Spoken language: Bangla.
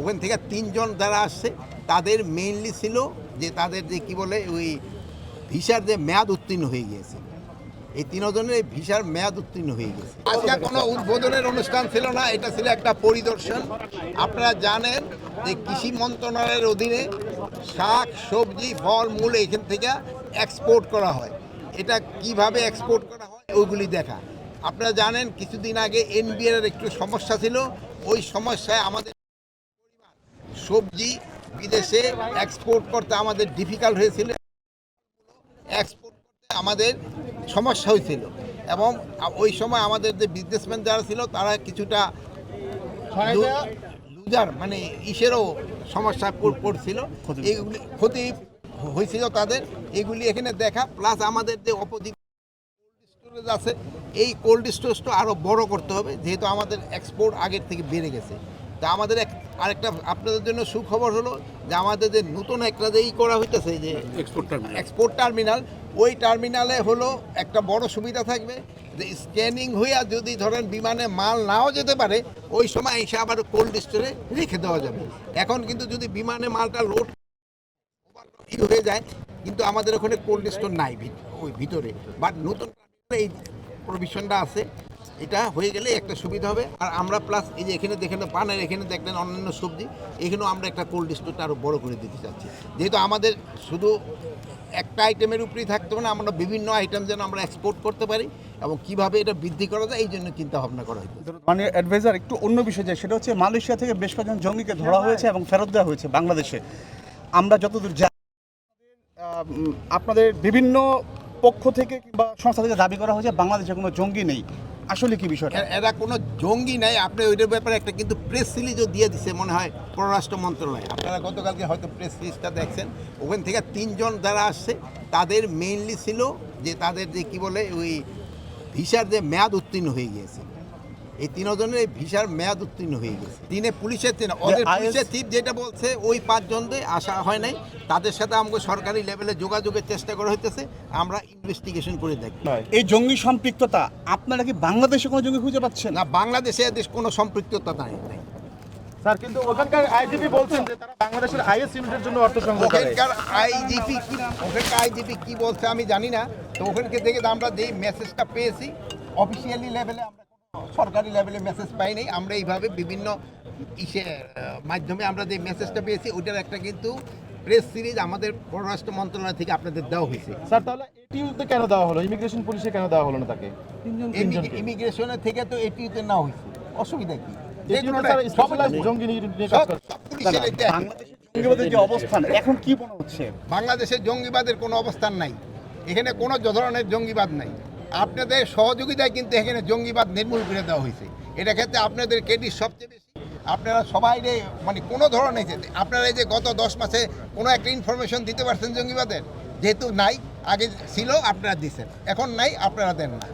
ওখান থেকে 3 জন যারা আসছে তাদের মেইনলি ছিল যে তাদের যে কি বলে ওই ভিসার যে মেয়াদ উত্তীর্ণ হয়ে গিয়েছে। এই 3 জনের ভিসার মেয়াদ উত্তীর্ণ হয়ে গেছে। আজকে কোনো উদ্বোধনের অনুষ্ঠান ছিল না, এটা ছিল একটা পরিদর্শন। আপনারা জানেন যে কৃষি মন্ত্রণালয়ের অধীনে শাক সবজি ফল মূল এখান থেকে এক্সপোর্ট করা হয়। এটা কিভাবে এক্সপোর্ট করা হয় ওইগুলি দেখা। আপনারা জানেন কিছুদিন আগে এনবিআর একটু সমস্যা ছিল, ওই সমস্যায় আমাদের সবজি বিদেশে এক্সপোর্ট করতে আমাদের ডিফিকাল্ট হয়েছিল, এক্সপোর্ট করতে আমাদের সমস্যা হয়েছিল এবং ওই সময় আমাদের যে বিজনেসম্যান যারা ছিল তারা কিছুটা লুজার মানে ইসেরও সমস্যা পড়ছিল, এইগুলি ক্ষতি হয়েছিল তাদের। এগুলি এখানে দেখা প্লাস আমাদের যে অপোজিট কোল্ড স্টোরেজ আছে, এই কোল্ড স্টোরেজটা আরও বড় করতে হবে যেহেতু আমাদের এক্সপোর্ট আগের থেকে বেড়ে গেছে। তা আমাদের আরেকটা আপনাদের জন্য সুখবর হলো যে আমাদের যে নতুন একটা যে করা হইতেছে যে এক্সপোর্ট টার্মিনাল, ওই টার্মিনালে হলো একটা বড় সুবিধা থাকবে যে স্ক্যানিং হইয়া যদি ধরেন বিমানে মাল নাও যেতে পারে ওই সময় এসে আবার কোল্ড স্টোরে রেখে দেওয়া যাবে। এখন কিন্তু যদি বিমানে মালটা লোড হয়ে যায় কিন্তু আমাদের ওখানে কোল্ড স্টোর নাই ওই ভিতরে, বাট নতুন এই প্রভিশনটা আছে, এটা হয়ে গেলে একটা সুবিধা হবে। আর আমরা প্লাস এই যে এখানে দেখেন পানের এখানে দেখলেন অন্যান্য সবজি, এখানেও আমরা একটা কোল্ড স্টোরটা আরও বড় করে দিতে চাচ্ছি যেহেতু আমাদের শুধু একটা আইটেমের উপরেই থাকতে হবে না, আমরা বিভিন্ন আইটেম যেন আমরা এক্সপোর্ট করতে পারি এবং কিভাবে এটা বৃদ্ধি করা যায় এই জন্য চিন্তা ভাবনা করা হয়েছে। মানে অ্যাডভাইজার একটু অন্য বিষয় যায়, সেটা হচ্ছে মালয়েশিয়া থেকে বেশ কয়েকজন জঙ্গিকে ধরা হয়েছে এবং ফেরত দেওয়া হয়েছে বাংলাদেশে। আমরা যতদূর জানি আপনাদের বিভিন্ন পক্ষ থেকে কিংবা সংস্থা থেকে দাবি করা হয়েছে বাংলাদেশে কোনো জঙ্গি নেই, আসলে কি বিষয়টা? এরা কোনো জঙ্গি নাই। আপনি ওইটার ব্যাপারে একটা কিন্তু প্রেস রিলিজও দিয়ে দিছে মনে হয় পররাষ্ট্র মন্ত্রণালয়, আপনারা গতকালকে হয়তো প্রেস রিলিজটা দেখছেন। ওখান থেকে 3 জন যারা আসছে তাদের মেইনলি ছিল যে তাদের যে কি বলে ওই ভিসার যে মেয়াদ উত্তীর্ণ হয়ে গিয়েছে। এই 3 জনের এই ভিসার মেয়াদ উত্তীর্ণ হয়ে গেছে। পুলিশের ওদের পুলিশের চিফ যেটা বলছে ওই 5 জনদের আসা হয় নাই, তাদের সাথে আমাকে সরকারি লেভেলে যোগাযোগের চেষ্টা করা হইতেছে, আমরা ইনভেস্টিগেশন করে দেখি। এই জঙ্গি সম্পৃক্ততা আপনারা কি বাংলাদেশে কোনো জঙ্গি খুঁজে পাচ্ছেন? না, বাংলাদেশে এদের কোনো সম্পৃক্ততা নাই। স্যার কিন্তু ওখানকার আইজিপি বলছেন যে তারা বাংলাদেশের আইএস ইউনিটের জন্য অর্থ সংগ্রহ করে। ওখানকার আইজিপি কি বলছে আমি জানি না। তো ওখানকে থেকে আমরা যেই মেসেজটা পেয়েছি অফিসিয়ালি লেভেলে, আমরা সরকারি লেভেলে মেসেজ পাই নাই। আমরা এইভাবে বিভিন্ন মাধ্যমে আমরা যে মেসেজটা পেয়েছি ওইটার একটা কিন্তু প্রেস সিরিজ আমাদের পররাষ্ট্র মন্ত্রণালয় থেকে আপনাদের দেওয়া হয়েছে। স্যার তাহলে এটিউতে কেন দেওয়া হলো, ইমিগ্রেশন পুলিশে কেন দেওয়া হলো না তাকে? ইমিগ্রেশনের থেকে তো এটিউতে না হয়েছে, অসুবিধা কি? জঙ্গিবাদের যে অবস্থান এখন কি মনে হচ্ছে? বাংলাদেশের জঙ্গিবাদের কোনো অবস্থান নাই, এখানে কোনো ধরনের জঙ্গিবাদ নাই। আপনাদের সহযোগিতায় কিন্তু এখানে জঙ্গিবাদ নির্মূল করে দেওয়া হয়েছে। এটা ক্ষেত্রে আপনাদের ক্রেডিট সবচেয়ে বেশি। আপনারা সবাই মানে কোনো ধরনের আপনারা এই যে গত 10 মাসে কোনো একটা ইনফরমেশন দিতে পারছেন জঙ্গিবাদের? যেহেতু নাই, আগে ছিল আপনারা দিচ্ছেন, এখন নাই আপনারা দেন না।